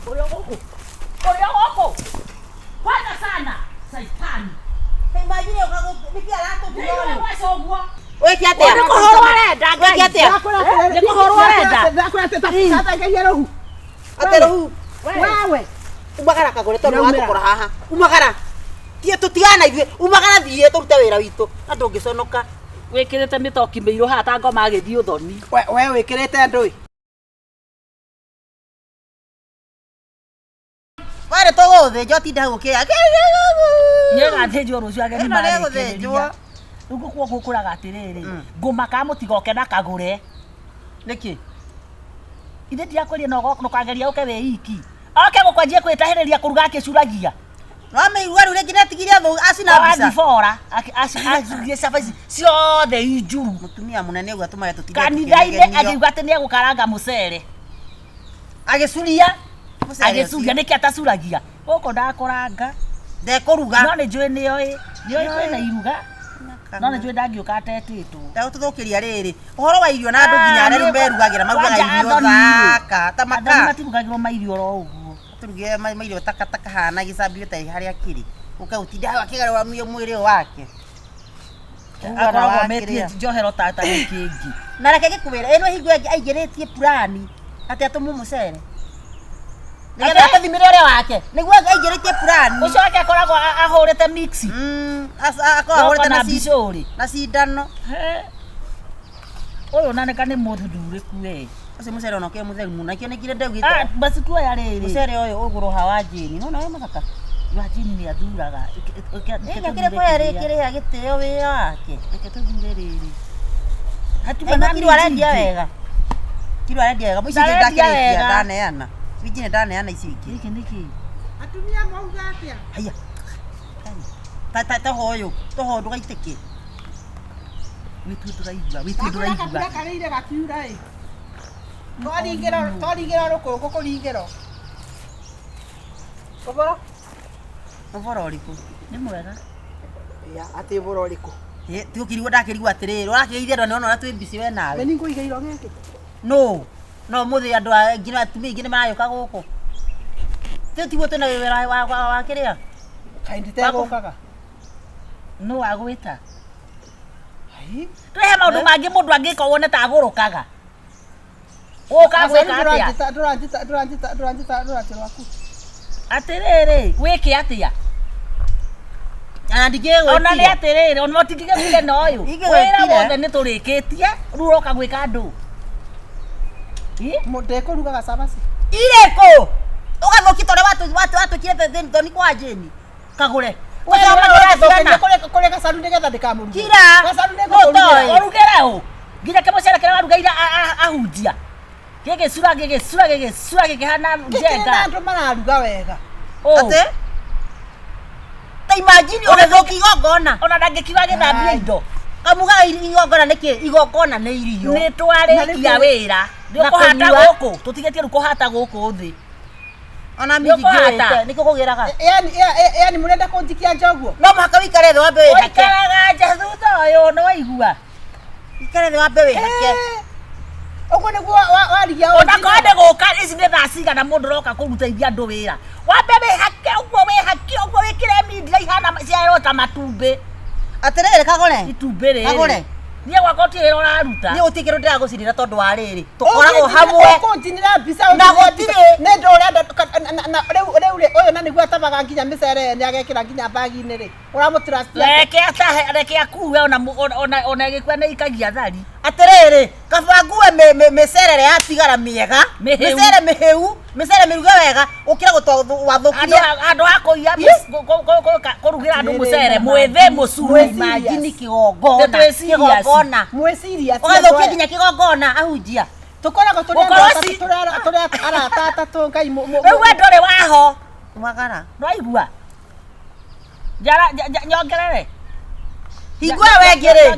Oyo. Kwanza sana. Saitani. Imagine ukagobikia lato Wewe waso gwo. Wewe kiate. Niko hororenda. Wewe kiate. Niko hororenda. Ndakora tata ngeyero. Ateru. Wewe. Umagara kagore tondu watukora haha. Umagara. Tie tutiana ithuĩ. Umagara thie turute wĩra witũ. Na ndũngĩconoka. Wikirite mitoki miiro hata ngoma agithii uthoni. Wewe wikirite ndui. Wale tũgũthĩnja ũtinda gũkĩra. Nyega thĩnjwo rũcio ageni Ĩno nĩ marĩkĩrĩria. gũthĩnjwo. Rĩu kuo gũkũraga atĩrĩrĩ. Ngũma ka mũtigoke na kagũre. Nĩkĩ? Ithe ndiakũria no kageria ũke wĩ iki. Oke gũkwanjie kwĩtahĩrĩria kũruga akĩcuragia. No ameigua rĩu rĩngĩ netigiria thũ acina mbica. Bora acurugire cabaci ciothe injuru. Mũtumia mũnene ũguo atũmaga tũtinda Kanitha-inĩ akiuga atĩ nĩegũkaranga mũcere. Agĩcuria. Agĩcuria nĩkĩ atacuragia. Gũkũ ndakoranga. Ndekũruga. No nĩ njũĩ nĩoĩ. Nĩoĩ kwĩna iruga. No nĩ njũĩ ndangĩũka atetĩtwo. Ndagũtũthũkĩria rĩrĩ. Ũhoro wa irio na andũ nginya arĩa merugagĩra marugaga irio thaka. Ta Andũ maka. matirugagĩrwo mairio oro ũguo. Turugire mairio taka hana gĩcambi gĩtarĩ harĩa kĩrĩ. Ũka ũtinda akĩgarũra mwĩrĩ wake. Akoragwo metie njohero tata kĩngĩ. Na reke gĩkũwĩra ĩno hingo aingĩrĩtie plani atĩ atũmũ mũcere. Nĩgetha akathimĩre ũrĩa wake. Nĩguo aingĩrĩtie plani. Ũcio wake akoragwo ahũrĩte mix. Akoragwo ahũrĩte na cindano. Ũyũ naneka nĩ mũthundũrĩku we. Ũcio mũcere ona ũkĩe mũtheru mũno. Nakĩo nĩkire ndaugĩte. Basi tuoya rĩrĩ. Mũcere ũyũ ũgũrũ wa njini. No nawe mathaka. Wa njini nĩ athuraga. Nĩkire kwa rĩkĩrĩa gĩtĩo wĩ wake. Reke tũthure rĩrĩ. Hatuba na kiro arendia wega. Kiro arendia wega. Mũici ndakĩrĩkia ndaneana. Vijine ndaneana ici ingĩ. Gĩkĩ nĩkĩ? Atumia mauga atĩa? Haya. Ta hoyo. Toho ndũgaitĩke. Witu ndũraigua. Karĩire gakiura ĩ. Twaringĩra rũkũngũ kũringĩrwo. Ũboro ũrĩkũ? Nĩ mwega. Ya atĩ ũboro ũrĩkũ? Tiũkĩrigwo ndakĩrigwo atĩrĩrĩ. Ũrakĩgeithia andũ nĩwona ũrĩa twĩ mbici we nawe. Nĩ ngũigairwo gĩkĩ. No mũthĩ andũ aingĩ atumia aingĩ nĩmarayũka gũkũ. Tiguo twĩna wĩra wa kĩrĩa. Kaĩ nditegũkaga. Nũ wagwĩta? Tũhe maũndũ mangĩ mũndũ angĩka wone ta agũrũkaga. Ũka gwĩka atĩa? Ndũranjĩta waku. Atĩrĩrĩ, wĩke atĩa? Na ndingĩgwĩtire. Ona nĩ atĩrĩrĩ, ona ũtingĩgĩthire na ũyũ. Wĩra wothe nĩtũrĩkĩtie, rĩu ũroka gwĩka andũ. Ndekũruga gacabaci. Irĩkũ? Ũgathũkia tondũ watwĩkire thoni kwa njĩni. Kagũre. Kũrĩa gacaru nĩgetha ndĩkamũruge. Kira. Gacaru nĩngũrugĩra. Ũrugĩre ũ? Nginya kĩmũcere kĩrĩa warugaire ahunjia. Gĩgĩcura gĩkĩhana njenga. Andũ mararuga wega. Atĩ? Ta imagine ũgĩthũkia igongona. Ona ndangĩkiuga gĩthambia indo. Kamugaga igongona nĩkĩ? Igongona nĩ irio. Nĩ twarĩkia wĩra. Ndĩkũhata gũkũ. Tũtigĩtie rĩu kũhata gũkũ thĩ. Ona mimi ngĩrĩte nĩkũ kũgĩraga. Yani mũrenda kũnjikia njoguo. No mũhaka wĩikare thĩ wambe wĩhake. Ũikaraga nja thutha ũyũ nĩ waigua. Wĩikare thĩ wambe wĩhake. Ũguo nĩguo warigia ũũ. Ona kwende gũka ici nĩ thaa cigana mũndũ ũroka kũruteithia andũ wĩra. Wambe wĩhake ũguo wĩkĩre mindira ihana ciarwo ta matumbĩ. Atĩrĩrĩ Kagũre. Itumbĩ rĩrĩ. Kagũre. Niĩ gwakwa ũtirĩ wĩra ũraruta. Niĩ gũtikĩrwo ndĩragũcinĩra tondũ wa rĩrĩ. Tũkoragwo hamwe. Ũkũnjinĩra mbica na gũtirĩ. Nĩ ndũ ũrenda rĩu ũyũ na nĩguo atabaga nginya mĩcere nĩagekĩra nginya bagi-inĩ rĩ. Ũramũtrust. Reke akue ona gĩkua nĩ ikagia thari. Atĩrĩrĩ, kaba ngue mĩcere ĩrĩa yatigara mĩega. Mĩcere mĩhĩu. Mĩcere mĩruge wega. Ũkĩra gũtwathũkia. Andũ a kũiya kũrugĩra andũ mũcere. Mwĩthĩ mũcuru. Imagine kĩgongona. Kĩgongona. Mwĩciria. Ũgathũkia nginya kĩgongona ahunjia. Tũkoragwo tũrĩ arata atatũ Ngai. Rĩu we ndũrĩ waho. Mwagara. Ndwaigua. Nyongerere. Hingwe wengere.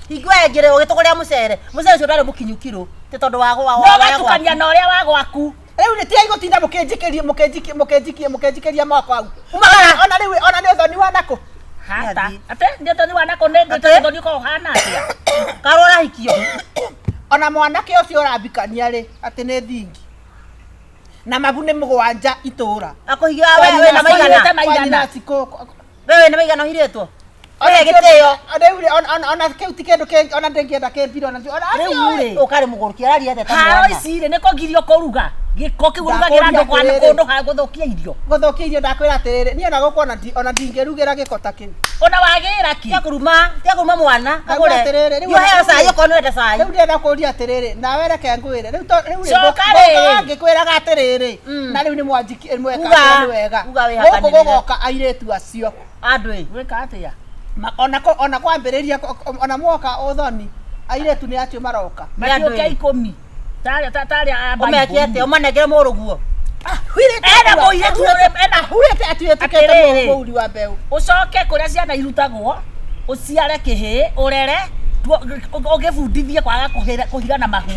Hingwe wengere ũgĩtũgũrĩra mũcere. Mũcere ũcio ndwarĩ mũkinyu kiro. Tĩ tondũ wa watukania na ũrĩa wa gwaku. Rĩu nĩ tiga gũtinda mũkĩnjikĩria moko hau. Ona nĩ ũthoni wa nako. Hata. Ate nĩ ũthoni wa nako nĩ ũthoni ũkoragwo ũhana atĩa. Karũ ũrahikio. Ona mwanake ũcio ũrambikania rĩ atĩ nĩ thingi. na mabune mugwanja itura Akuhiga wewe na maigana. Wewe na maigana hiretwo. Wewe giteo. Ona keuti kendo ke ona ndengienda ke biro ona. Uri ukari mugurukia rari atete. Ha icire niko ngirio kuruga. Giko kiurugagira ndo kwa kundu ha guthukia irio. Guthukia irio ndakwira atiriri ni ona guko ona ndingerugira gikota kiu. Ona wagira ki? Tia kuruma mwana. Agure. Yo heo saa yo kono ende saa. Riu ndenda kuria atiriri nawe reke ngwire. Riu ngikwira ga atiriri. Na riu ni mwanjiki mweka ni wega. Guko gogoka airetu acio. Andwe weka atia? Ona kwambiriria ona mwoka uthoni airetu ni acio maroka. Matioke 10. Tari aba. Umekiete umanegere muruguo. Ena moiretu ena Hurete atuyetukete muuri wa mbeu. Ucoke kuria ciana irutagwo. Uciare kihi urere ugibundithie kwaga kuhigana mahu.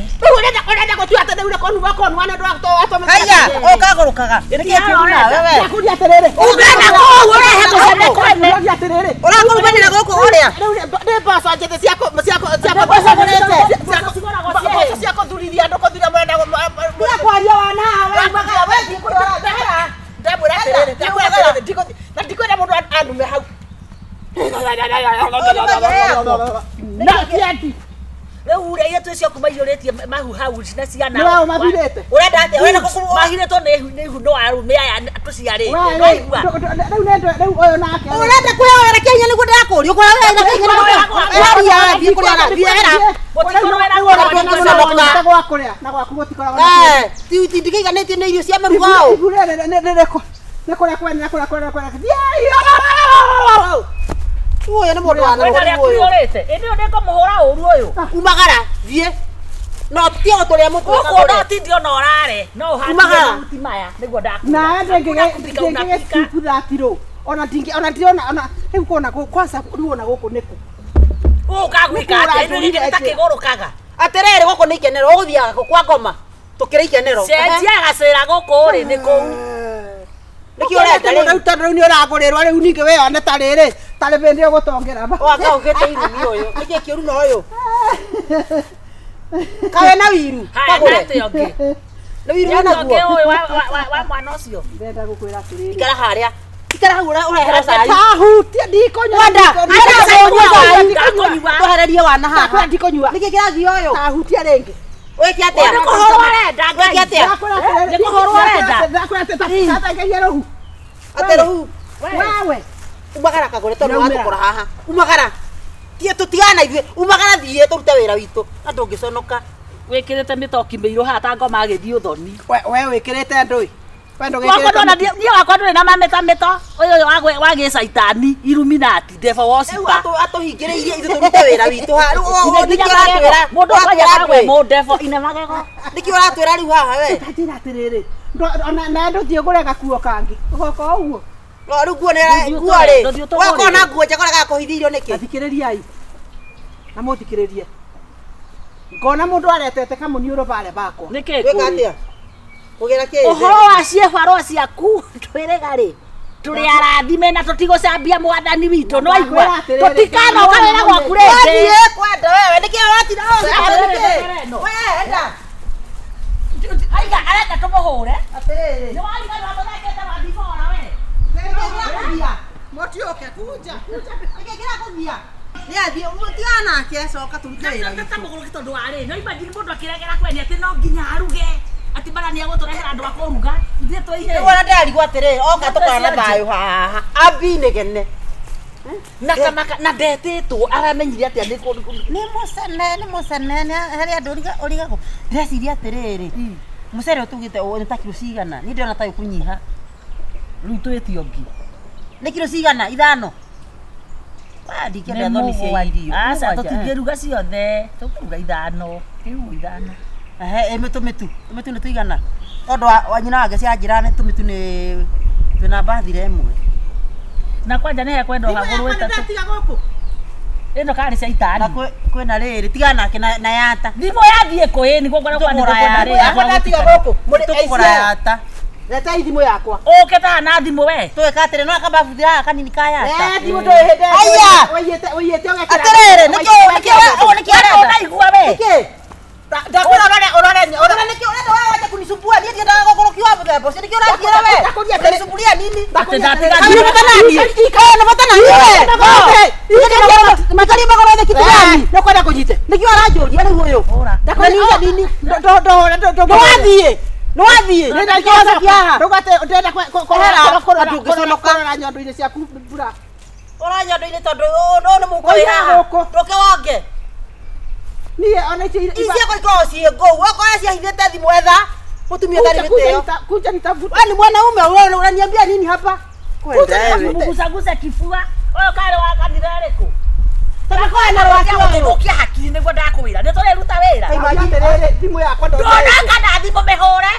Urenda gutua atiriri konu bakonu wana ndo atome. Haya ukagurukaga. Nikiona wewe. Kuria atiriri. Ugana ko urehe mucene kwene. Kuria atiriri. Urakurumanira guku uria. Ne basa njete ciako ciako thurithia ndo kuthira mwenda Tia kwaria wana wewe mbaga wewe kurora. ndabura atiriri. Na ndikwenda mundu andume hau. Na kiati. Riu ure yetu cio kumaiyuretie mahu hau na ciana. Nao mabirete. Urenda atia wena kukuru Mahiretwo ni hu no arume aya tuciari. Riu oyo nake. urenda kuya Kenya ni gudira kuri ukora wewe na Kenya ni ya thie kuri ara viera na gwaku gutikora ti ndikiganĩtie nĩ irio cia marugao uyu nĩ mũndũ wa Wena kuyorete. Indi ndiko muhura uru uyu. umagara thie no tio tũrĩa mũtwe Uko ndo tindio no rare. No handi mutimaya niguo ndakura. na ndengegekuthatiro ona ndiona riu kona kwanza riu ona guku niku Ukagwika ati indi ndakigurukaga. atĩrĩrĩ gũkũ nĩ ikenero ũgũthiaga kwa ngoma tũkĩrĩ ikenero Cenjia gacĩra gũkũ ri ni kũu. nĩkĩ ũrenda riu tondũ nĩ ũragũrĩrwo rĩu ningĩ we one ta rĩrĩ tarĩ bĩndĩ ũgũtongera wanga ũgĩte irumi ũyũ nĩkĩ kĩũru na ũyũ kawe na wiru Haya nate onge. nĩ wiru Onge naguo ũyũ wa mwana ũcio. ndenda gũkwĩra atĩrĩrĩ ikara harĩa ikara hau ũrehera cai tahutia ndikonyua twehererie wana haha ndikonyua nĩkĩ kĩrathiĩ ũyũ tahutia rĩngĩ wĩke atĩa Nĩkũhũrwo arenda wĩke atĩa Nĩkũhũrwo arenda. atĩ rĩu wewe umagara kagũre tondũ watũkora haha umagara tie tũtigana ithuĩ umagara thiĩ tũrute wĩra witũ na ndũngĩconoka Wikirite mitoki miiro ha ta ngoma agithii uthoni. we wikirite ndui wendo Wakwa na nie wakwa nduri na mameta mito uyu wa gicaitani Illuminati devil worshiper. atuhingĩrĩirie ithuĩ tũrute wĩra witũ haha nĩkĩ ũratwĩra mundu kwaja gwe mu devil ine magego. nĩkĩ ũratwĩra rĩu haha we tajira atiriri na nduthie ngure gakuo kangi ugoka uguo no rĩu nguo rĩ wakona nguo njega gakũhithiirio nĩkĩ athikĩrĩriai na mũthikĩrĩrie ngona mundu aretete kamuniũrũ bare bakwa Niki wĩka atĩa kũgera kĩ uhoro wa ciĩbarwa ciaku twĩrĩga rĩ tũrĩ arathime na tũtigũcambia mwathani witũ no igua tũtikanoka wĩra gwaku rĩngĩ kwenda wewe nĩkĩ ũratira we enda aiga arenda tũmũhũre atĩrĩrĩ nĩ warigana mũthekete wa thibora we motioke kuja nĩkĩ kĩrakũgia nĩathiĩ mũtigana nake coka tũrute wĩra witũ tamũgũrũki tondũ warĩ no imagine mũndũ akĩregera kweni atĩ no nginya aruge atĩ bara nĩ egũtũrehera andũ a kũruga ithuĩ twĩihĩ wona ndarigwo atĩrĩrĩ oka tũkora na thayũ haha ambi nĩgene na ndetĩtwo aramenyire atĩa nĩ nĩ mũcene harĩa andũ ũrigagwo ndĩreciria atĩrĩrĩ mũcere ũtugĩte nĩ ta kiro cigana niĩ ndĩrona ta ũkũnyiha rĩu twĩtio ngi nĩ kiro cigana ithano ndingĩenda thoni cia irio aca tũtingĩruga ciothe tũkuruga ithano rĩu ithano tũmĩtu nĩ tũigana tondũ wa nyina wake cianjĩra nĩ tũmĩtu nĩ twĩna mbathira ĩmwe na kwanja nĩ hekwenda hagũrũ ĩtatũ ĩno karĩ cia itani kwĩna rĩrĩ tigana nake na yata thimũ yathiĩ kũĩ nĩguo ngwenda tũkũgũra yata leta thimũ yakwa ũke taha na thimũ we twĩka atĩrĩ no akababuthira haha kanini ka yata thimũ ndũĩhĩnde aya ũiyĩte ũgekĩra atĩrĩrĩ nĩkĩ arenda ũnaigua we nĩkĩ Ndakura orore nikio urenda wewe wacha kunisumbua niĩ ndiendaga gũkũrũkia mũthemba ũcio nikio ũranjĩra wewe ndakuria nini makari magoro the kitani nakwenda kũnyite nikio aranjũria rĩu ũyũ ndakuria nini Nwathie nenda kiaza kiaha ndugate ndenda kohera korora nyondo-inĩ ciaku mbura ora nyondo-inĩ tondu no nĩ mũkũrĩ haha ndoke wange niĩ ona icio ikoragwo ciĩ ngũu okorwo ciahithĩte thimũ etha mũtumia tarĩ mĩtĩo kuja nitafuta ni mwanaume unaniambia nini hapa kugusagusa kifua oyo kale wa kanitha rĩkũ tabakoa na watu ndokia hakiri nĩguo ndakwĩra nĩ tũreruta wĩra kaimagiterere thimũ yakwa ndona kana thimũ mĩhũre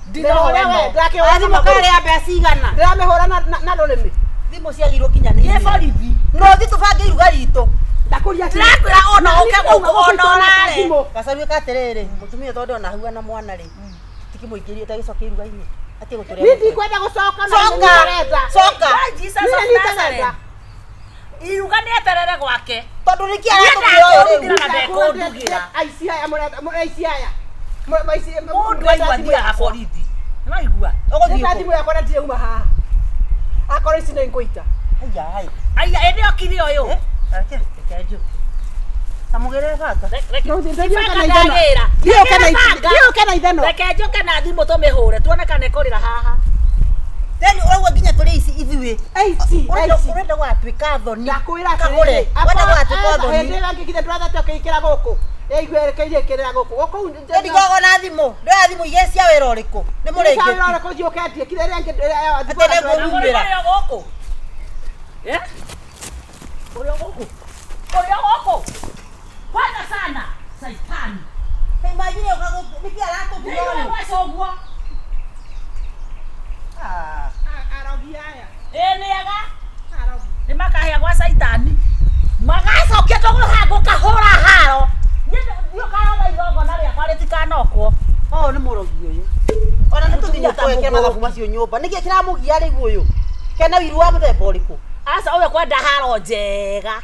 ndinorewe ndake wa thimũ kale ya mbeca cigana ndiramĩhũra na rũrĩmĩ thimũ ciagirwo nginya nĩ borithi no thi tũbange iruga ritũ ndakuria ndĩrakwĩra ona ũke gũkũ ona ũrare gacaru ĩkaterere mũtumia tondu ona hua na mwana rĩ tikimũingĩrie tagĩcokia iruga-inĩ atie gũtũrĩa Nindi kwenda gũcoka soka Jesus of Nazareth iruga nĩ eterere gwake tondu nĩ kĩara ndekũndugira aici aya aici aya mũndũ aigua thiaga borithi nĩwaigua ũgũthiĩ thimũ yakwa ndirĩ uma haha akorwo ici nĩ ngũita aya ĩnĩ okire ũyũ amũgĩrĩre banga ndiũke na ithano reke njoke na thimũ tũmĩhũre tuone kana ĩkũrĩra haha teni ũguo nginya tũrĩ ici ithuĩ ũrenda gwatuĩka thoni kagũre wenda gwatuĩka thoni hĩndĩ ĩyo ngĩkinya tũrathatũ akĩikĩra gũkũ ĩiguerekeire ĩkĩrĩra gũkũ ndigoragwo na thimũ ndoya thimũ igĩrĩ cia wĩra ũrĩkũ nĩ mũrĩngĩ wĩra ũrĩkũ njiũketie kire rĩngĩ atĩ nĩngũrumĩra gũkũ ũrĩa gũkũ kwanza sana saitani imagine ukagopikia lato ndio wacoguo arogi aya nĩega nĩ makahĩa gwa saitani magacokia tũgũrũ haha gũkahũra haro ndio karona igongona rĩakwa rĩtikanokwo ũyũ nĩ mũrogi ũyũ ona nĩ tũthiĩ tweke mathabu macio nyũmba nĩkĩ kĩramũgia rĩu ũyũ kena wiru wa mũthemba ũrĩkũ aca ũyũ kwenda haro njega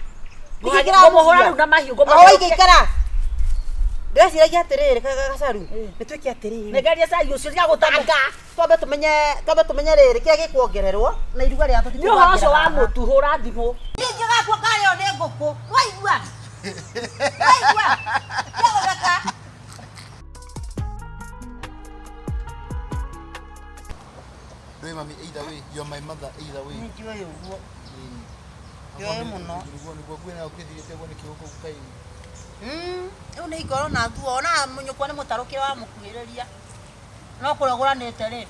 ngũmũhũra rĩu na mahiũ ngũmũhũra ndĩreciragia atĩrĩrĩ gacaru nĩtwĩke atĩrĩrĩ nĩgerie cai ũcio cia gũtanga twambe tũmenye rĩrĩ kĩrĩa gĩkuongererwo na iruga rĩa tũthiĩ nĩ ũhoro ũcio wa mũtu hũra thimũ ningĩ gakua karĩo nĩ ngũkũ waigua yagũtheka Doi mami, either way, you're my mother, either way. nĩnjũĩ ũguo nĩũĩ mũno Nĩguo kwĩna ũkĩthirĩte guo nĩkĩo gũkaini. rĩu nĩ ingoro na thuo ona mũnyũkwa nĩ mũtarũkĩre wa mũkuhĩrĩria no kũrĩa ũgũranĩte rĩ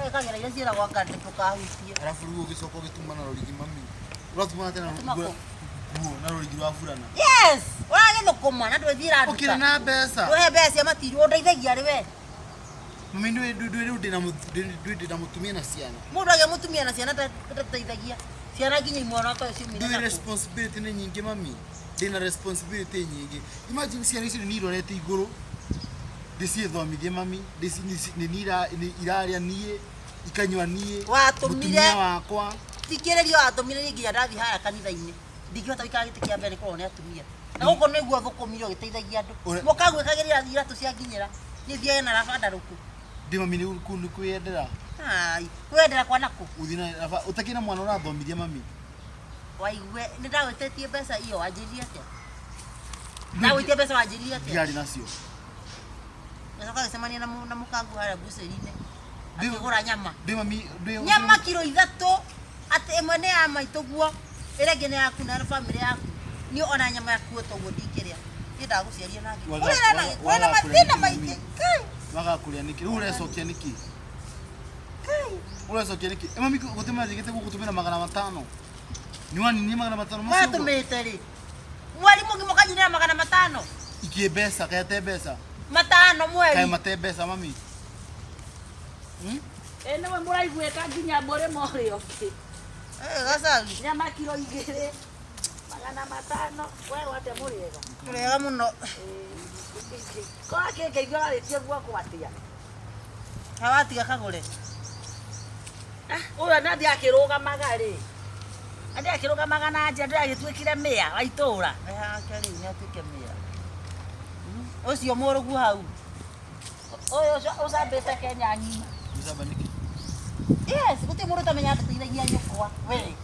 ĩkagera iria ciĩragwo ngandĩ ndũkahutie Alafu rĩu ũgĩcoka ũgĩtuma na rũrigi mami. Ũratuma tena nguo na rũrigi rwa burana. yes ũragĩthũkũma na ndwĩthiĩra nduka Ũkĩrĩ na mbeca. ndũhe mbeca matirwo ũndeithagia rĩ we Mami ndĩ mũtumia na ciana. mũndũ agĩa mũtumia na ciana ndateithagia ciana nginya imwe no toĩ ciumire Ndĩ responsibility nĩ nyingĩ mami. Ndĩna responsibility nyingĩ. Imagine ciana ici nĩ irorete igũrũ. Ndĩciĩthomithie mami, nĩ irarĩa niĩ, ikanyua niĩ. Watũmire wakwa. tikĩrĩrio watũmire nginya ndathiĩ haya kanitha-inĩ ndingĩhota gũikara gĩtĩ kĩa mbere korwo nĩ atumia na gũkũ nĩguo thũkũmire ũgĩteithagia andũ mũkagwĩkagĩrĩra iratũ cianginyĩra nĩ thiaga na rabanda rũkũ Ndĩ mami nĩ kwĩyendera. kwendera kwa nakũ Ũtakĩna mwana ũrathomithia mami. waigue nĩ ndagwĩtĩtie mbeca iyo wanjĩrie atĩa ndagwĩtie mbeca wanjĩrie atĩa Ndiarĩ nacio. nacoka gĩcemania na mũkangu harĩa mbucĩri-inĩ akĩgũra nyama Ndĩ mami nyama kiro 3 atĩ ĩmwe nĩ ya maitũ guo ĩrĩa ĩngĩ nĩ yaku na bamĩrĩ yaku niĩ ona nyama yaku ũtoguo ndingĩrĩa niĩ ndagũciaria na ngĩ ũrĩra na kwĩna mathĩna maingĩ Wagakũrĩa nĩkĩ? Rĩu ũrecokia nĩkĩ? Ũrecokia nĩkĩ? Mami gũtĩma njĩkĩte gũgũtũmĩra 500. Nĩwani nĩ 500 macio. watũmĩte rĩ mweri mũngĩ mũkanyinĩra 500 Ikie mbeca, kayate mbeca. 5 mweri Kaĩ mate mbeca mami. nĩwe mũraiguĩka nginya mbũrĩ morĩo gacaru nyama kiro 2 500 wewe atĩa mũrĩega mũrĩega mũno kwa kĩngĩigua arĩtie guoko atĩa hawatiga kagũre ũyũ nathi akĩrũgamaga rĩ nathi akĩrũgamaga na nja ndĩragĩtuĩkire mĩa wa itũũra ehake rĩu nĩ atuĩke mĩra Ucio murugu hau. Oyo usambite Kenya ngima. Uzaba niki. Yes, guti muru tamenya atithagia nyukwa. We.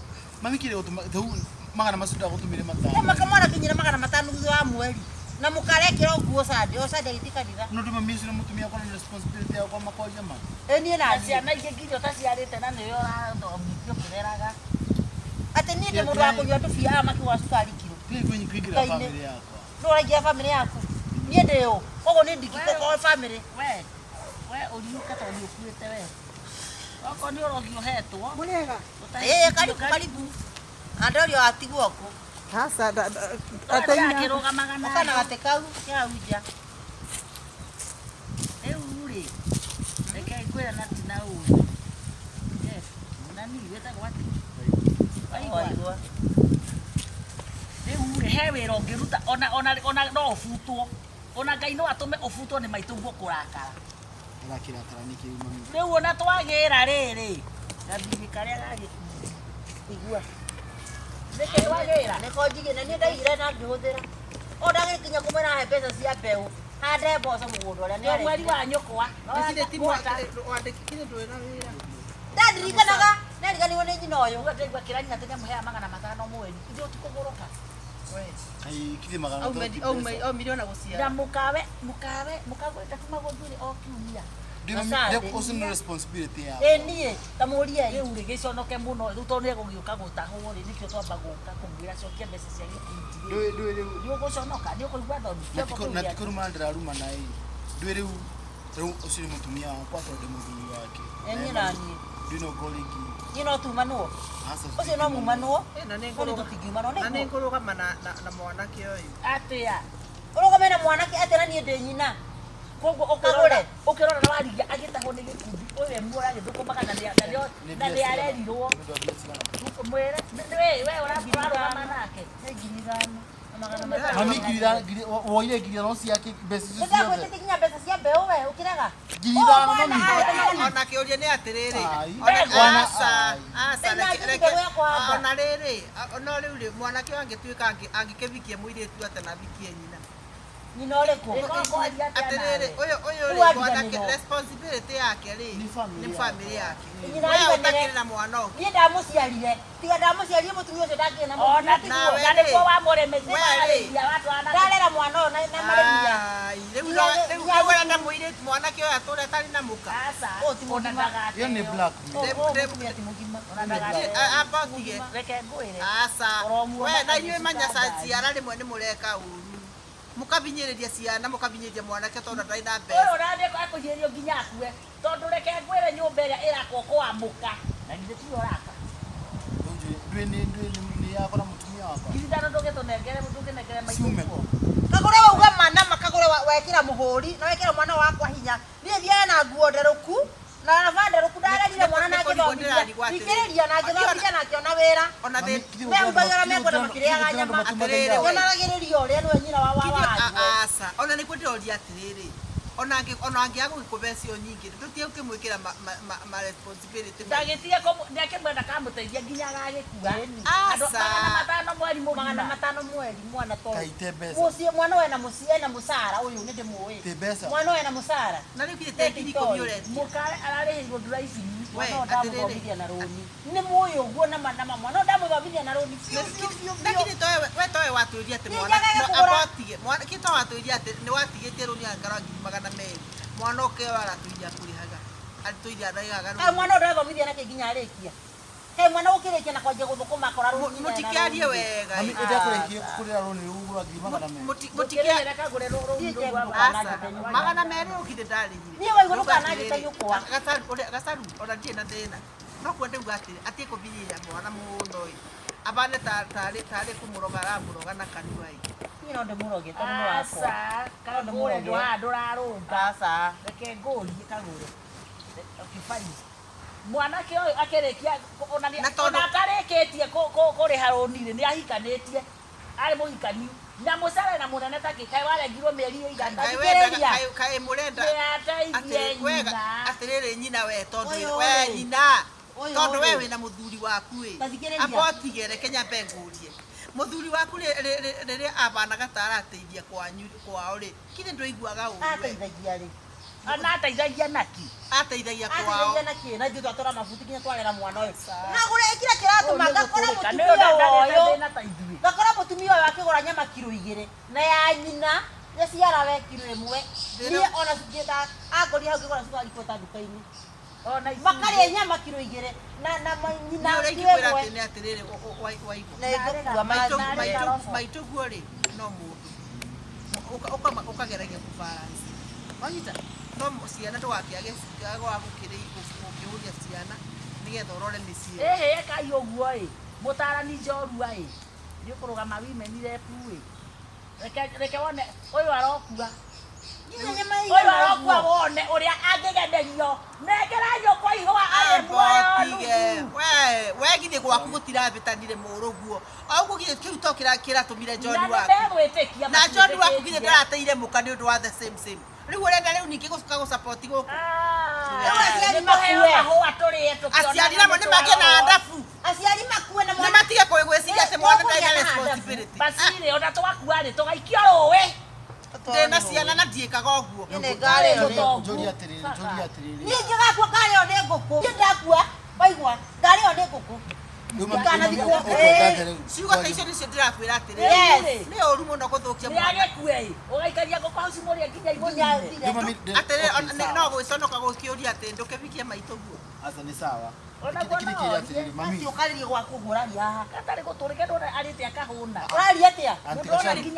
Mami kire gutuma thau magana masuda gutumire matano. Kama kamwana kinyira magana matano thutha wa mweri. Na mukarekera nguo sande, o sande itikanitha. No nduma mimi sina mutumia kwa responsibility ya kwa makoja man. Eni na ciana ingĩ nginya ũtaciarĩte na nĩwe ũrathomithio kũreraga. Atĩ niĩ ndĩ mũndũ wa kũnyua tũbia maki wa cukari kiro. Pia kwenye kuingira family yako. Nũ ũraingira family yaku? Niĩ ndĩ ũ? Koguo nĩ ndingĩte kwa family. We ũriũka tondũ ũkuĩte we. Okorwo nĩ ũrogi ũhetwo. Mũnega. Karibu. Andũ ũrĩa watigwo kũ? Hasa Akĩrũgamaga na Kana gate kau kĩa uja. Rĩu rĩ, reke ngwĩra na ti na ũũru. Yes, nani wĩtagwo atĩ? Waigua. Rĩu rĩ, he wĩra ũngĩruta ona no ũbutwo. Ona Ngai no atũme ũbutwo nĩ maitũguo kũrakara. Arakirakara niki mami. Rĩu ona twagĩra rĩrĩ, gathirĩ karĩa gagĩkua. Nĩkĩ twagĩra? Nĩko njigĩ na niĩ ndaigire na ngĩhũthĩra. O ndagĩkinya kũmwĩra he mbeca cia mbeũ. Hande mboco mũgũnda ũrĩa Nĩ mweri wa nyũkwa. Ndicire timu wandĩkire ndũrĩ na wĩra. Ndandirikanaga, nariganirwo nĩ nyina ũyũ. Uga ndaigua kĩranyina tene mũhea magana matano mweri. Ithuĩ tikũgũrũka. Ai kile magana Au milioni gũciara. Na mũkagwĩte kuma gũthuurĩ o kiumia. Ndio usino responsibility ya. Niĩ tamũria Rĩu rĩ gĩconoke mũno rĩu tondũ nĩegũgĩũka gũtahũo rĩ nĩkĩo twamba gũka kũmwĩra cokia mbeca cia gĩkundi. Nĩ ũgũconoka nĩ ũkũigua thoni. Na tikuru mandra ruma na hii. Ndio rĩu usino mutumia wakwa tondũ mũthuri wake. Niĩ na niĩ. Ndino goliki. Niĩ no tumanwo. Ũcio no mumanwo. Na nĩ tũtingiumanwo na nĩ ngũrũgama na mwanake ũyũ. Atĩa. Ũrũgame na mwanake atĩ na niĩ ndĩ nyina. Koguo ũkĩrora na warigia agĩtahwo nĩ gĩkundi ũyũ muoyo agĩthũkũmaga na nĩarerirwo. Mwĩre we ũrarũgama nake. Nĩ ngiri ithano. Mami ngiri woire ngiri no ciake mbeca icio ciothe. Ndagwĩtĩte nginya mbeca cia mbeũ we ũkĩrega. Ngiri ithano mami. Ona kĩũria nĩ atĩrĩrĩ. Ona rĩrĩ, no rĩu rĩ mwanake angĩtuĩka angĩkĩvikia mũirĩtu atĩ na vikie nyina. Nyina ũrĩkũ? Atĩrĩrĩ, ũyũ rĩ mwanake responsibility yake rĩ nĩ family yake. Wewe ũtakĩrĩ na mwana ũngĩ. Niĩ ndamũciarire. Tiga ndamũciarire mũtumia ũcio ndangĩrĩ na mwana. Ona nĩguo wamũremeria watwana. Ndarera mwana ũyũ na marĩria. Rĩu ũrenda mũirĩtu mwanake ũyũ atũre atarĩ na mũka. Ona ndagate. Hiyo ni black. Abatige. Reke ngwĩre. Asa. We na inyuĩ manyaca ciara rĩmwe nĩ mũreka ũru. Mũkavinyĩrĩria ciana mũkavinyĩrĩria mwanake tondũ ndarĩ na mbeca. Ũyũ ũrathiĩ akũhiĩrio nginya akue tondũ reke ngwĩre nyũmba ĩrĩa ĩrakwo kwamũka na githĩ tiyo ũraka. Ndui yako na mutumia wako. Ngiri ithano ndũngĩtũnengere maitũguo. Kagũre wauga mana makagũre wekĩra mũhũri na wekĩra mwana wakwa hinya. Niĩ thiaga na nguo nderũku na nderũku ndarerire mwana na ngĩthomithia. Ikĩrĩria na ngĩthomithia na ngĩona wĩra. Ona mehumbagĩra mekwenda makĩrĩaga nyama. Onaragĩrĩria ũrĩa nĩwe nyina wa Asa. Ona nĩ kwĩndĩroria atĩrĩrĩ. Ona angĩaga gũkũbecio nyingĩ tũtige ũkĩmwĩkĩra ma responsibility. Ndakĩmwenda kamũteithia nginya agagĩkua. Magana matano mweri mwana tondũ. Mũciĩ mwana we na mũciĩ na mũcara ũyũ nĩ ndĩmũĩ. Mwana we na mũcara. Na rĩu githĩ ngiri ikũmi ũretia. Mũkare ararĩhĩirwo nduraici. Mwana ndamũthomithia na rũni. Nĩ mũĩ ũguo na mwana ndamũthomithia na rũni. Lakini we towe watũĩria atĩ mwana abotige. Mwana kito watũĩria atĩ nĩ watigĩtie rũni angara ngiri magana merĩ. Mwana ũkeo aratũiria kũrĩhaga. Atũiria ndaigaga. Mwana ndathomithia nake nginya arĩkia. He mwana ũkĩrĩkia na kwanjia gũthũkũma akora rũni. Mũtikĩarie wega. Mami ndakũrĩkia kũrĩra rũni rũgũra ngiri magana merĩ. Mũtikĩrĩre kagũre rũni magana merĩ ũkĩrĩ ndarĩhire. Niĩ waigua ndũkananjĩta nyũkwa. Gacaru ona ndirĩ na thĩna. No kwenda uga atĩrĩ atĩ kũbinyĩria mwana mũno ũyũ. Abane tarĩ kũmũroga aramũroga na kanua ĩ. Niĩ no ndĩmũroge tondũ nĩ wakwa. Kagũre ndũrarũnga. Aca. Reke ngũrie kagũre. Kĩbari. Mwanake ũyũ akĩrĩkia ona atarĩkĩtie kũrĩha rũni-rĩ nĩ ahikanĩtie. Arĩ mũhikani. Na mũcara na mũnene ta kaĩ warengirwo mĩeri ĩigana. Kaĩ mũrenda atĩrĩrĩ nyina we tondũ we nyina tondũ we wĩna mũthuri waku ĩ. Amba ũtige reke nyambe ngũrie. muthuri waku rĩrĩa abanaga ta arateithia kwao rĩ kire ndũiguaga ũru ateithagia rĩ Ana ateithagia naki. ateithagia kwao ateithagia na kĩ na ithuĩ twatwara mabuti nginya twarera mwana ũyũ na gũrĩ kira kĩratũma ngakora mũtumia ũyũ akĩgũra nyama kiro 2 na ya nyina yaciara we kiro 1 niĩ ona cingĩta angoria hau ngĩgũra cukari kota nduka-inĩ Ona makarĩa nyama kiro 2 na nyina ũrĩkwĩra atĩ nĩ atĩrĩrĩ waigua maitũguo rĩ no mũndũ ũkageragia kũbalance wanyita no ciana ndũgakĩage gwa gũkĩũria ciana nĩgetha ũrore mĩciĩ Kai ũguo ĩ mũtarani njorua ĩ nĩ ũkũrũgama women rep ĩ reke wone ũyũ arokua ũyũ arokua wone ũrĩa angĩgemerio nengera nyũkwa ihũa arĩ muoyo we githĩ gwaku gũtirabĩtanire mũrũguo oguo githĩ kĩu to kĩratũmire John waku na John waku githĩ ndarateire mũka nĩ ũndũ wa the same rĩu ũrenda rĩu ningĩ gũcoka gũsupport gũkũ aciari namo nĩ magĩe na ndabu aciari makue na nĩ matige gwĩciria atĩ mwana ndarĩ na responsibility Basire ona tũgakua rĩ tũgaikio rũĩ ndĩna ciana na ndiĩkaga ũguo Njũri atĩrĩrĩ niĩ ngĩgakua ngari ĩyo nĩ ngũkũ niĩ ndakua waigua ngari ĩyo nĩ ngũkũ ciugo ta icio nĩcio ndĩrakwĩra atĩrĩrĩ nĩ ũru mũno gũthũkia mwana nĩagĩkue ĩ ũgaikaria ngũkũ hau cimũrĩa nginya igũnyire atĩrĩrĩ no gwĩconoka gũkĩũria atĩ ndũkĩbikie maitũguo asa nĩ sawa Ona guona atĩrĩrĩ mami ũkarĩrie gwaku ngũraria haha gatarĩ gũtũrĩke ndona arĩte akahũna ũraria atĩa Anti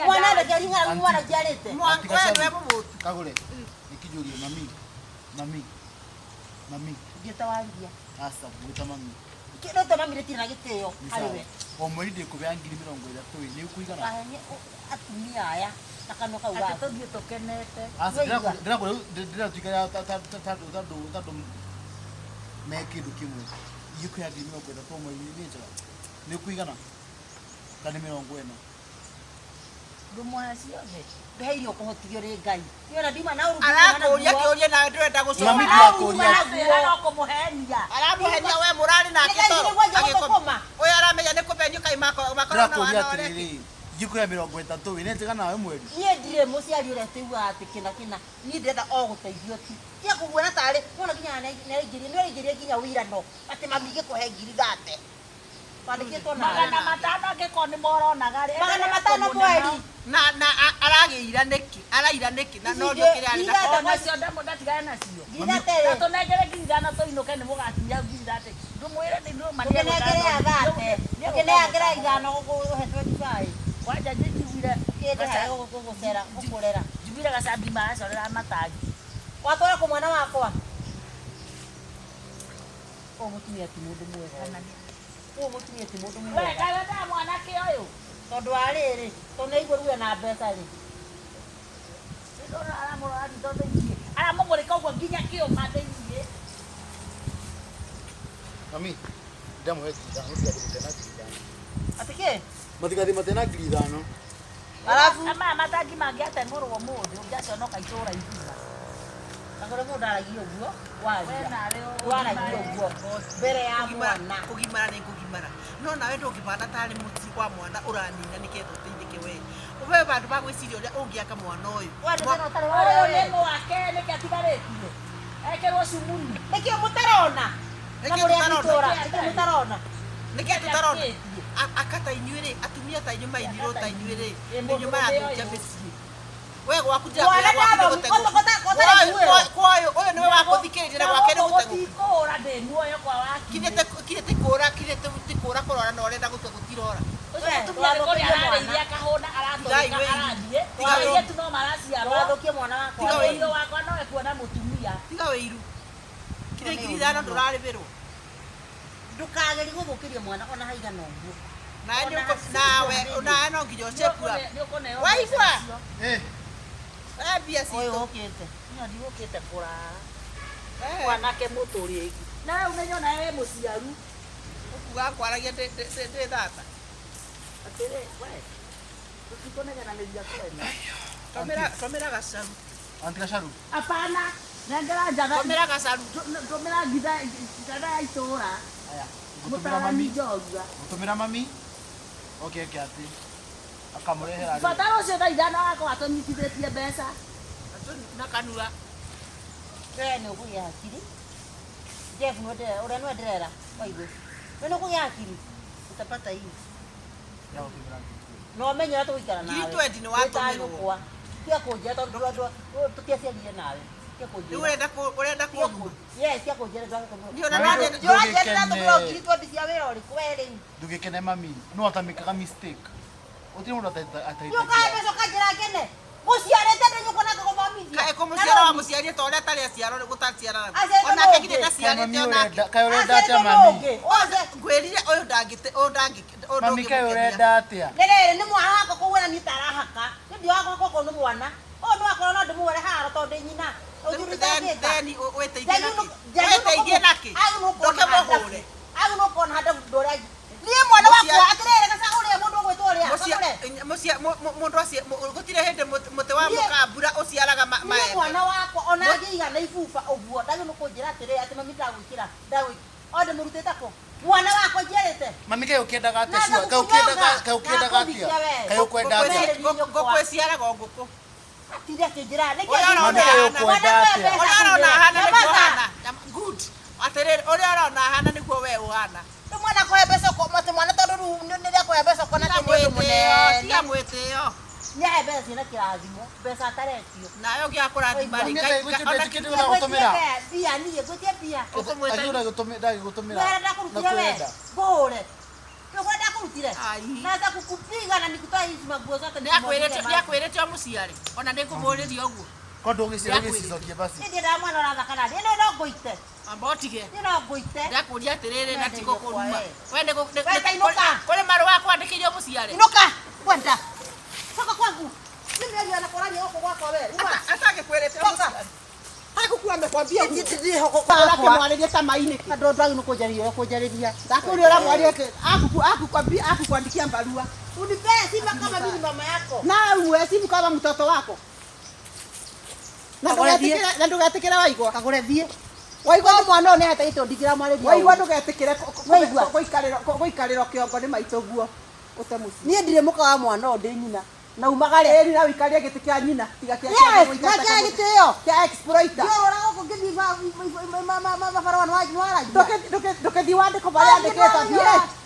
mwana ndakiaringa mwana njiarĩte we mũmũtu Kagure nikijũrie mami ngĩtawaria asa gwĩta mami kĩrĩte mami rĩtirĩ na gĩtĩo harĩ we o mweri ndĩkũbea 30,000 nĩ ũkũigana atumia aya na kanua kau gaku tũthiĩ tũkenete asa ndĩratuika ya tandũ me kĩndũ kĩmwe ikũya 30,000 mweri nĩ njega nĩ ũkũigana kana 40 ndũmũhe ciothe ndũheire ũkũhotithio nĩ Ngai nĩona ndima na ũrũmwe arakũria kĩũria nawe ndũrenda Mami gũcoka ndirakũria no kũmũhenia aramũhenia we mũrarĩ nake toro agĩkoma ũyũ aramenya nĩ kũbenio kai makorwo na ndĩrakũria wana atĩrĩrĩ ikũya 30 wĩ nĩ njega nawe mweri niĩ ndirĩ mũciari ũrĩa tũiguaga atĩ kĩna niĩ ndĩrenda o gũteithio tu tia kũguona tarĩ wona nginya nĩaingĩria nginya wĩirano atĩ mami gĩkũhe 30,000 kwandĩkĩtwo na 500 angĩkorwo nĩ moronaga rĩ 500 mweri na aragĩira nĩkĩ araira nĩkĩ na no ndio kĩrĩa arĩ ona cio ndatigane nacio nginya tere tũnengere 500 tũinũke nĩ mũgakinya 500 ndũmwĩre nĩ ndũma ũkĩnengera ithano gũhetwo ndibaĩ kwanja njiguire gũgũcera gũkũrera njiguire gacambi magacorera matangi watwara kũ mwana wakwa o mũtumia ti mũndũ mwega o mũtumia ti mũndũ mwega wekaga nda mwanake ũyũ tondũ wa rĩrĩ tondũ nĩigua ruo na mbeca rĩ ndona aramũrora thitho thĩinĩ aramũmũrĩka ũguo nginya kĩũma thĩinĩ mami ndamũhe 5,000 atĩ kĩ matigathi matena 5,000 alafu ama matangi mangĩatemũrwo mũndũ ũngĩaconoka itũũra igima agore mũndũ aragia ũguo waragia ũguo Boss, mbere ya mwana kũgimara nĩ kũgimara no nawe ndũngĩbana tarĩ mũti wa mwana ũranina nĩketha ũteithĩke we ũbe bandũ ba gwĩciria ũrĩa ũngĩaka mwana ũyũ ũyũ nĩ mwake nĩkĩ atigarĩtie ekĩrwo cumuni nĩkĩo mũtarona na mũrĩa itũũra nĩkĩo mũtarona nĩkĩ tũtarona akata inyuĩ rĩ atumia ta inyuĩ mainirwo ta inyuĩ rĩ inyuĩ marathũkia mĩciĩ we gwaku ũyũ nĩwe wakũthikĩrĩria na gwake nĩ gũtikũra ndĩ muoyo kwa waki kire ti kũra kũrora na ũrenda gũtua gũtirora ararĩirie akahũna aratũrĩka arathiĩ airĩtu no maraciarwo wathũkie mwana wakwa wĩirũ wakwa nowe kuona mũtumia tiga wĩiru kire 5,000 ndũrarĩbĩrwo ndũkageri gũthũkĩria mwana ona haigana ũguo nawe no nginya ũcekua waigua mbia ũyũ citũ ũkĩte ndigũkĩte kũrara mwanake mũtũrĩgi na rĩu nĩnyona wĩ mũciaru ũkuga kwaragia ndĩ thata atĩrĩ we tũtikũnegenanĩria kwena tũmĩra gacaru anti gacaru apana nengera njaga tũmĩra gacaru tũmĩra ngitha ya itũũra aya mũtarani njorua gũtũmĩra mami Okay, Kati. Akamurehera. Fataro cio ndaithana wako atonyitithĩtie mbeca. Na kanua. Wewe nĩ ũkũgĩa hakiri. Jeff ũrĩa nĩ nderera waigũ. Wewe nĩ ũkũgĩa hakiri. Utapata hii. No menya tũikara nawe. Kiri 20 nĩ watũmirwo. Tia kũnjĩra tondũ andũ tũtiaciarire nawe. Tia kũnjĩra. Urenda kuomu. Yes, tia kũnjĩra tondũ. Ndio na nani Njũra tũgũra kiri 20 cia wĩra ũrĩkũ wewe rĩu. Ndũgĩkene mami. No atamĩkaga mistake. Ũtirĩ mũndũ ataita. Nyoka mbeca kanjĩra ngene. Mũciarĩte ndĩ nyũkona kũgomithia. Kae kumuciara wa muciari to ũrĩa tarĩ aciaro gũtaciara. Ona kegire taciarĩte ona. Kaĩ ũrenda atĩa mami? Ngwĩrire ũyũ ndangĩte Mami kaĩ ũrenda atĩa? Nĩrĩrĩ nĩ mwana wako kũwĩra nĩ tarahaka. Nĩ wako koko nĩ mwana. O no akorwo no ndĩmũwere haro tondũ nyina. Then weteithie naki. Ndoke mũhũre. Agu no kona handa ndore. Niĩ mwana wakwa atĩrĩrĩ gaca ũrĩa mũndũ ũgwĩtwo ũrĩa. Mũndũ acio gũtirĩ hĩndĩ mũtĩ wa mũkambura ũciaraga maembe. Mwana wakwa ona angĩiga na ibuba ũguo ndagĩ no kũnjĩra atĩrĩrĩ atĩ mami ndagwĩkĩra ndagwĩ. Ode mũrutĩte kũ? Mwana wakwa njerĩte. Mami kaĩ ũkĩendaga atĩa cua? Kaĩ ũkĩendaga atĩa? Kaĩ ũkwenda atĩa? Ngũkũ ĩciaraga o ngũkũ. Tira kĩnjĩra nĩ Mami kaĩ ũkwenda atĩa? Ũrĩa ũrona hana nĩguo hana. Good. Atĩrĩrĩ ũrĩa ũrona hana nĩguo we ũhana. Mwana kwa mbeca kwa mate mwana tondu nĩrĩa kwa mbeca kwa nake mũndũ mũnene. Tia mwĩtĩo. Nĩ ahe mbeca ciĩna kĩrathimo. Mbeca ataretio. Nayo gĩa kũrathima rĩ. Bia niĩ ngũtie bia. Agĩũra gũtũmĩra. Ndakũrutire we. Bũre. Nĩguo ndakũrutire. Naweza kukupiga na nikutoa hizi maguo zote. Nĩakwĩrĩte o mũciari. Ona nĩngũmũrĩria ũguo. Kondo ũgĩcicokia basi. Nĩ ndĩrenda mwana ũrathaka nadi. Ĩno no ngũite. Ambotige. Nĩ no ngũite. Ndakũria atĩrĩrĩ na tiko kũruma. Wende kũrĩ marũa kwandĩkĩrio mũciari. Inuka. Kwenda. Toka kwangu. Mimi ndio anakorania huko kwako wewe. Uma. Atakwĩrĩte mũciari. Hakukuwa amekwambia ndio huko kwako. Mwarĩrie kama ini. Andũ ndagĩ no kũnjarĩria. Ndakũria ũrĩa mwarĩrie. Akukuandikia barua. Unipee simu kama mimi mama yako. Na uwe simu kama mtoto wako. Na ndũgetikĩre waigua. Kagũre thiĩ. Waigua mwana nĩ hataitwo ndikira mwarĩria. Waigua ndũgetikĩre gũikarĩrwo kĩongo nĩ maitũguo. Ũtemuci. Niĩ ndirĩ mũka wa mwana ũndĩ nyina. Na umagare na wikaria gĩtĩ kĩa nyina tiga kĩa gĩtĩ gĩtĩo kĩa exploiter. Ndio ũrĩa gũkũ ngĩthiĩ mabarabara nĩwaragia. Ndũkĩthiĩ wandĩko barĩa andĩkĩtwo. Nĩ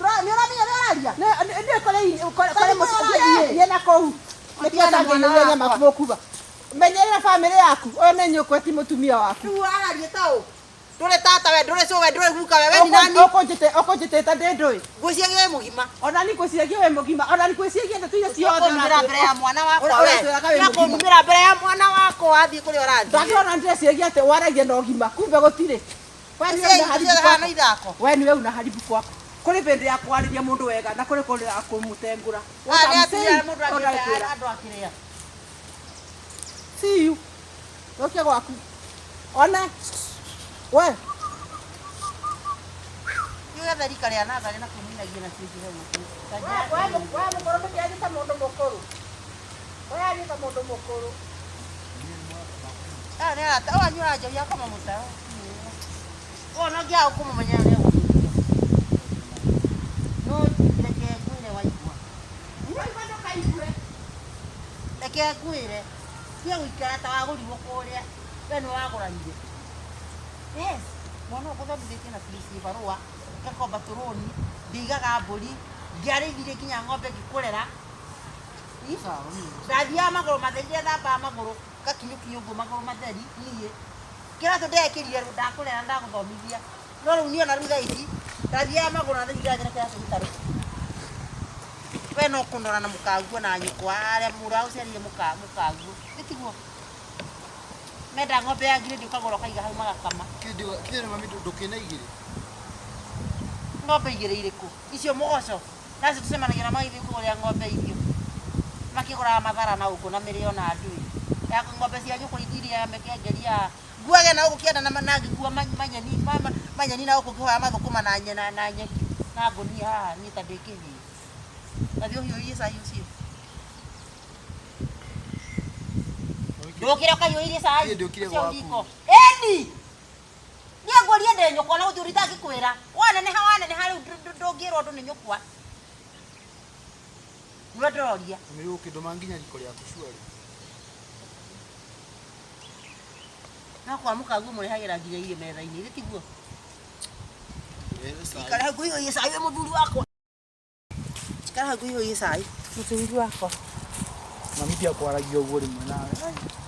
ũramenya nĩ ũraria. Nĩ kũrĩ mũciĩ yena kũu. Nĩkĩenda nyama kũkuba. Menyerera family yaku. Ũyũ nĩ nyũkwa ti mũtumia waku. Rĩu ũrararia ta ũ. Ndũrĩ tata we, ndũrĩ cũwe, ndũrĩ guka we, we ni nani? Ũkũnjĩtĩte ndĩ ndũĩ. Ngwĩciagia wĩ mũgima. Ona ni ngwĩciagia wĩ mũgima. Ona ni ngwĩciagia ndeto iria ciothe na mbere ya mwana wakwa we. Ndakũnumĩra mbere ya mwana wakwa wathiĩ kũrĩa ũrathiĩ. Ndakĩona ndĩreciagia atĩ waragia na ũgima. Kumbe gũtirĩ. We nĩwe unaharibu kwako. Kũrĩ hĩndĩ ya kwarĩria mũndũ wega na kũrĩ ya kũmũtengũra. Andũ akĩrĩa. See you. Rokia gwaku. Ona. We. Yule tharika rĩa natharĩ na kũminagia na ciĩngĩ hau. We mũkũrũ ndũkĩandĩka mũndũ mũkũrũ. We andĩka mũndũ mũkũrũ. Nĩ arata wanyua njoria kama mũtao. No ngĩa ũkũmũmenya nĩ ũgũtũkia. No reke ngwĩre waigua. Waigua ndũkaigue. Reke ngwĩre. Tia gũikara ta wagũrirwo kũrĩa. We nĩ wagũranire. Yes. Mwana ũkũthomithĩtie na tulisi barua. Ngakomba tũrũni. Ndigaga mbũri. Ndiarĩithire nginya ng'ombe ngĩkũrera. Ndathiaga magũrũ matheri rĩrĩa thambaga magũrũ. Ngakinyũkinya ũguo magũrũ matheri. Niĩ. Kĩratũ ndekĩrire ndakũrera ndagũthomithia. No rĩu niĩ ona rĩu thaa ici. Ndathiaga magũrũ matheri ndĩrathira kĩratũ gĩtarĩ. We no kũnora na mũkanguo na nyũkwa arĩa mũraũciarire mũkanguo. Nĩtiguo. Menda ng'ombe ya ngiri ndĩkagũra ũkaiga hau magakama. Kĩndũ mami ndũkĩna igĩrĩ. Ng'ombe igĩrĩ irĩkũ? Icio mũgoco. Nacio tũcemanagia na magĩthiĩ kũgũrĩra ng'ombe irio. Makĩgũraga mathara na ũguo na mĩrĩo na ndũĩ. Ya ng'ombe cia nyũkwa ithiria mekengeria. Nguage na ũgũkĩenda na ngĩkua manyeni na ũgũkĩhoya mathũkũma na nyena na nyeki. Na ngũnia haha niĩ ta ndĩkĩhĩĩ. Nathiĩ ũhiũhie cai ũcio. Ndũkĩra ũkahiũhĩrie cai. Ũcio Eni! Niĩ ngũrie ndĩ nyũkwa na gũthiĩ ũrĩa itangĩkwĩra. Waneneha rĩu ndũngĩrwo ũndũ nĩ nyũkwa. Nĩwandororia. Mimi ukindoma nginya riko rĩa kushwari. Na kwa mukagu mũrehagira nginya irio metha-inĩ, ĩrĩ tiguo. Sai. Ikara nguihoie cai we mũthuri wakwa. Ikara nguihoie cai mũthuri wakwa. Mami pia kwaragia ũguo rĩmwe nawe.